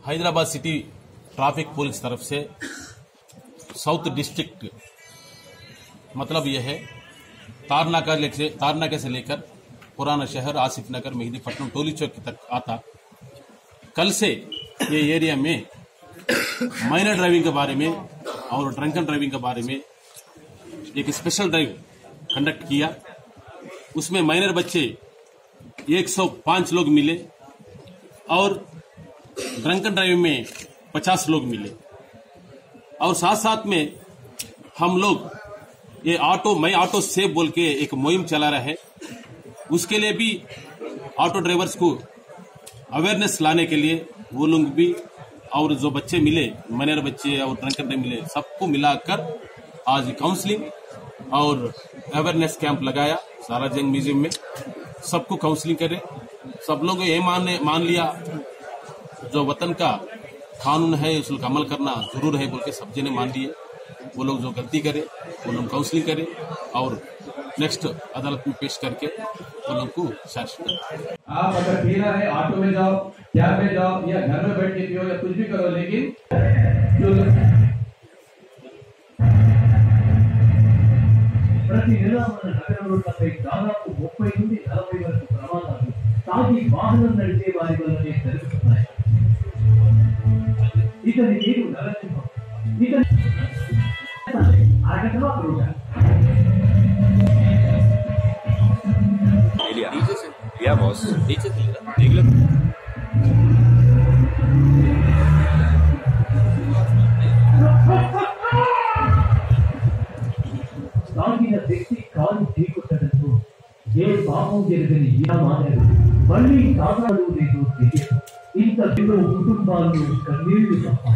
Hyderabad city traffic police तरफ से south district मतलब यह है तारनाका से लेकर पुराना शहर, आसिफ नगर, मेहदीपट्टनम, टोली चौक तक आता। कल से ये एरिया में माइनर ड्राइविंग के बारे में और ड्रंकन ड्राइविंग के बारे में एक स्पेशल ड्राइव कंडक्ट किया। उसमें माइनर बच्चे 105 लोग मिले और ड्रंकन ड्राइविंग में 50 लोग मिले। और साथ साथ में हम लोग ये मैं ऑटो सेफ बोल के एक मुहिम चला रहे हैं। उसके लिए भी ऑटो ड्राइवर्स को अवेयरनेस लाने के लिए वो लोग भी और जो बच्चे मिले, माइनर बच्चे और ड्रंकन ड्राइव मिले, सबको मिलाकर आज काउंसलिंग और अवेयरनेस कैंप लगाया सालारजंग म्यूजियम में। सबको काउंसलिंग करे। सब लोग ये मान लिया जो वतन का कानून है उसका अमल करना जरूर है बोल के सब जने मान लिए। वो लोग जो गलती करे वो लोग काउंसलिंग करे और नेक्स्ट अदालत में पेश करके वो लोग को शासन करें। आप अगर पीना है ऑटो में जाओ, कैब में जाओ या घर में बैठ के पियो या कुछ भी करो, लेकिन ప్రతి నెల మన నగర రోడ్లపై దాదాపు 30 నుండి 40 వరకు ప్రమాదాలు తాగి వాహనం నడిపే వారి వల్లనే జరుగుతున్నాయి. ఇతని పేరు నరసింహం. ఇతని అరగంటలో అక్కడ या बॉस नीचे देख लो। తాగిన వ్యక్తి కాలు ఢీకొట్టడంతో ఏ పాపం జరిగని ఇలా మారారు. మళ్ళీ తాగాడు లేదో తెలియదు. ఇంత కుటుంబాలను కన్నీళ్లు తప్ప